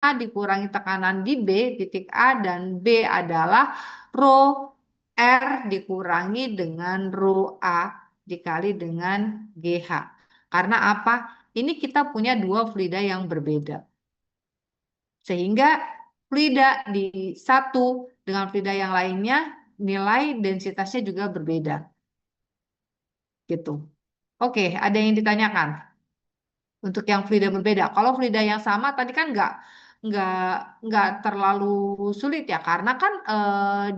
dikurangi tekanan di B, titik A, dan B adalah rho R dikurangi dengan rho A dikali dengan GH. Karena apa? Ini kita punya dua fluida yang berbeda. Sehingga fluida di satu dengan fluida yang lainnya, nilai densitasnya juga berbeda. Gitu. Oke, ada yang ditanyakan? Untuk yang fluida berbeda. Kalau fluida yang sama tadi kan nggak nggak terlalu sulit ya karena kan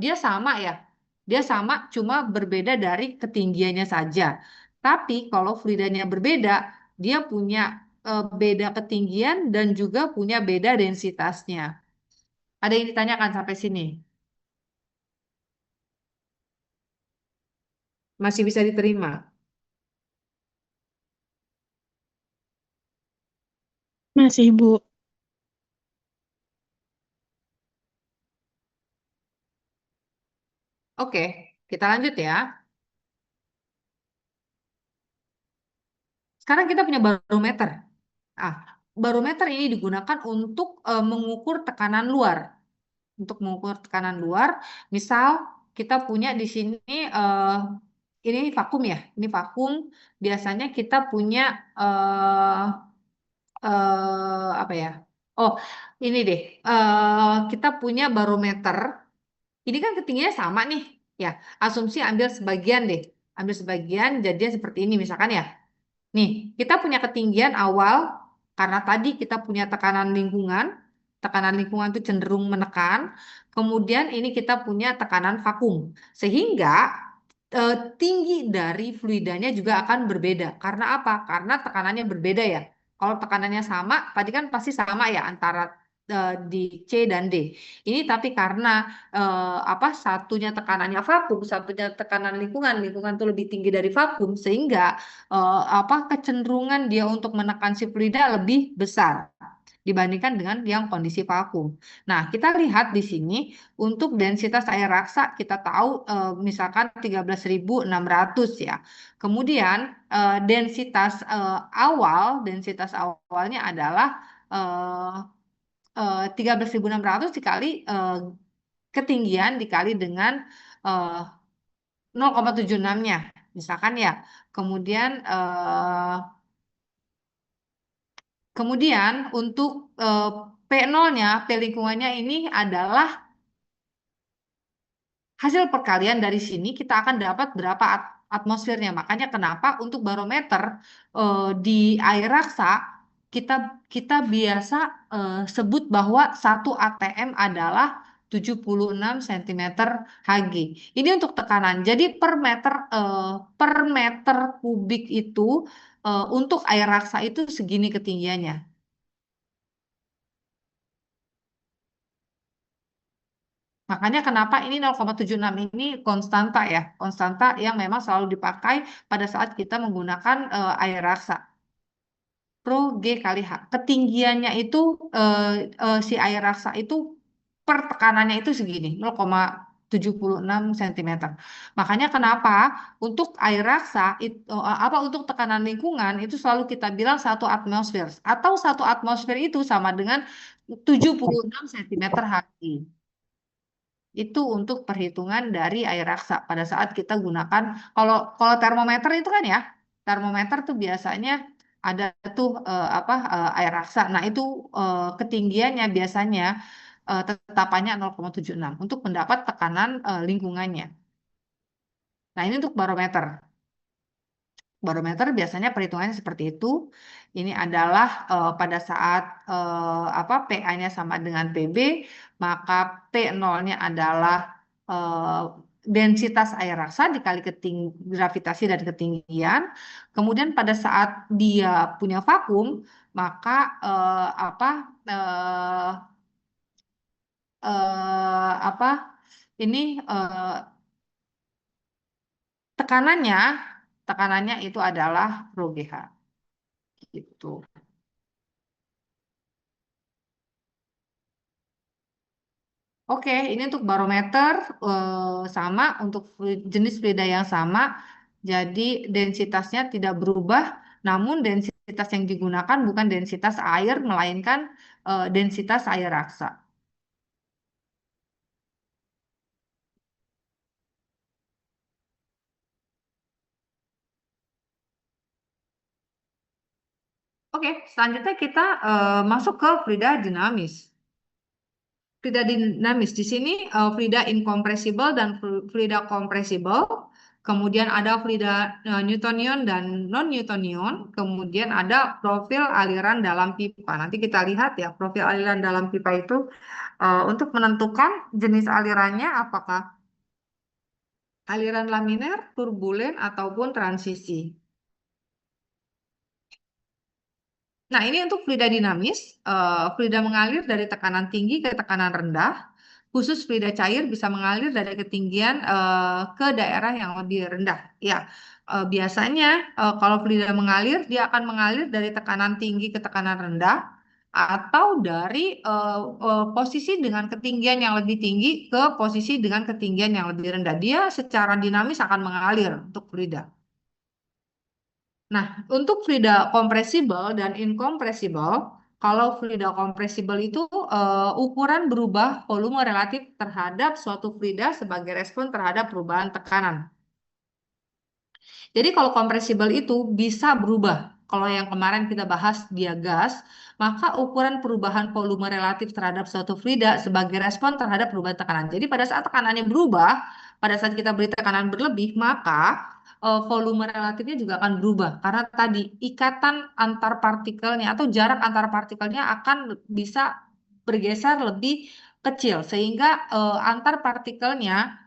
dia sama ya. Dia sama cuma berbeda dari ketinggiannya saja. Tapi kalau fluidanya berbeda, dia punya beda ketinggian dan juga punya beda densitasnya. Ada yang ditanyakan sampai sini? Masih bisa diterima? Masih, Bu. Oke, kita lanjut ya. Sekarang kita punya barometer. Ah, barometer ini digunakan untuk mengukur tekanan luar. Untuk mengukur tekanan luar, misal kita punya di sini ini vakum ya. Ini vakum. Biasanya kita punya eh, apa ya? Oh, ini deh. Kita punya barometer. Ini kan ketinggiannya sama nih. Ya, asumsi ambil sebagian deh. Ambil sebagian jadinya seperti ini misalkan ya. Nih, kita punya ketinggian awal karena tadi kita punya tekanan lingkungan. Tekanan lingkungan itu cenderung menekan. Kemudian ini kita punya tekanan vakum. Sehingga tinggi dari fluidanya juga akan berbeda. Karena apa? Karena tekanannya berbeda ya. Kalau tekanannya sama, tadi kan pasti sama ya antara di C dan D. Ini tapi karena apa satunya tekanannya vakum, satunya tekanan lingkungan, lingkungan itu lebih tinggi dari vakum, sehingga apa kecenderungan dia untuk menekan si fluida lebih besar dibandingkan dengan yang kondisi vakum. Nah, kita lihat di sini untuk densitas air raksa kita tahu misalkan 13.600 ya. Kemudian densitas awalnya adalah 13.600 dikali ketinggian dikali dengan eh, 0,76-nya misalkan ya. Kemudian untuk P0-nya, P lingkungannya ini adalah hasil perkalian dari sini kita akan dapat berapa atmosfernya. Makanya kenapa untuk barometer di air raksa kita kita biasa sebut bahwa 1 atm adalah 76 cm Hg. Ini untuk tekanan. Jadi per meter kubik itu untuk air raksa itu segini ketinggiannya. Makanya kenapa ini 0,76 ini konstanta ya, konstanta yang memang selalu dipakai pada saat kita menggunakan air raksa. Pro G kali H. Ketinggiannya itu eh, si air raksa itu per tekanannya itu segini, 0,76 cm. Makanya kenapa untuk air raksa apa untuk tekanan lingkungan itu selalu kita bilang 1 atmosfer atau 1 atmosfer itu sama dengan 76 cm Hg. Itu untuk perhitungan dari air raksa pada saat kita gunakan kalau kalau termometer itu kan ya, termometer tuh biasanya ada tuh air raksa. Nah, itu ketinggiannya biasanya tetapannya 0,76 untuk mendapat tekanan lingkungannya. Nah, ini untuk barometer. Barometer biasanya perhitungannya seperti itu. Ini adalah pada saat PA-nya sama dengan PB, maka P0-nya adalah eh, densitas air raksa dikali gravitasi dan ketinggian. Kemudian pada saat dia punya vakum, maka eh, apa eh, apa ini eh, tekanannya tekanannya itu adalah rho GH gitu. Oke, ini untuk barometer sama untuk jenis fluida yang sama. Jadi densitasnya tidak berubah, namun densitas yang digunakan bukan densitas air, melainkan densitas air raksa. Oke, selanjutnya kita masuk ke fluida dinamis. Fluida dinamis di sini fluida incompressible dan fluida compressible. Kemudian ada fluida Newtonian dan non-Newtonian. Kemudian ada profil aliran dalam pipa. Nanti kita lihat ya, profil aliran dalam pipa itu untuk menentukan jenis alirannya apakah aliran laminer, turbulen, ataupun transisi. Nah, ini untuk fluida dinamis, fluida mengalir dari tekanan tinggi ke tekanan rendah. Khusus fluida cair bisa mengalir dari ketinggian ke daerah yang lebih rendah. Ya, biasanya kalau fluida mengalir, dia akan mengalir dari tekanan tinggi ke tekanan rendah, atau dari posisi dengan ketinggian yang lebih tinggi ke posisi dengan ketinggian yang lebih rendah. Dia secara dinamis akan mengalir untuk fluida. Nah, untuk fluida kompresibel dan incompressible, kalau fluida kompresibel itu ukuran berubah volume relatif terhadap suatu fluida sebagai respon terhadap perubahan tekanan. Jadi kalau kompresibel itu bisa berubah. Kalau yang kemarin kita bahas dia gas, maka ukuran perubahan volume relatif terhadap suatu fluida sebagai respon terhadap perubahan tekanan. Jadi pada saat tekanannya berubah, pada saat kita beri tekanan berlebih, maka volume relatifnya juga akan berubah. Karena tadi ikatan antar partikelnya atau jarak antar partikelnya akan bisa bergeser lebih kecil, sehingga antar partikelnya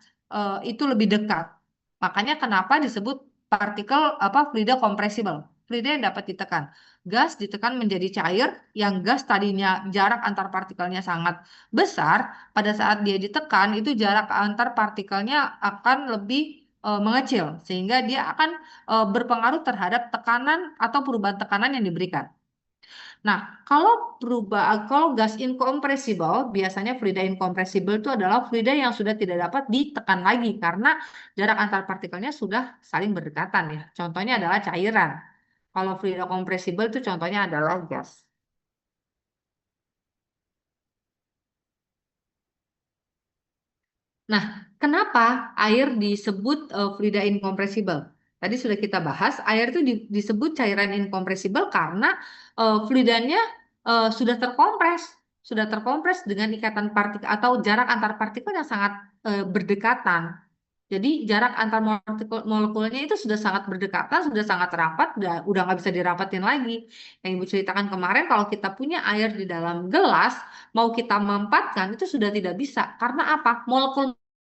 itu lebih dekat. Makanya kenapa disebut partikel apa fluida compressible. Fluida yang dapat ditekan. Gas ditekan menjadi cair, yang gas tadinya jarak antar partikelnya sangat besar, pada saat dia ditekan itu jarak antar partikelnya akan lebih mengecil, sehingga dia akan berpengaruh terhadap tekanan atau perubahan tekanan yang diberikan. Nah, kalau gas incompressible, biasanya fluida incompressible itu adalah fluida yang sudah tidak dapat ditekan lagi karena jarak antar partikelnya sudah saling berdekatan ya. Contohnya adalah cairan. Kalau fluida compressible itu contohnya adalah gas. Nah, kenapa air disebut fluida incompressible? Tadi sudah kita bahas, air itu disebut cairan incompressible karena fluidanya sudah terkompres dengan ikatan partikel atau jarak antar partikel yang sangat berdekatan. Jadi jarak antar molekulnya itu sudah sangat berdekatan, sudah sangat rapat, udah nggak bisa dirapatin lagi. Yang Ibu ceritakan kemarin, kalau kita punya air di dalam gelas, mau kita mampatkan itu sudah tidak bisa. Karena apa? Molekul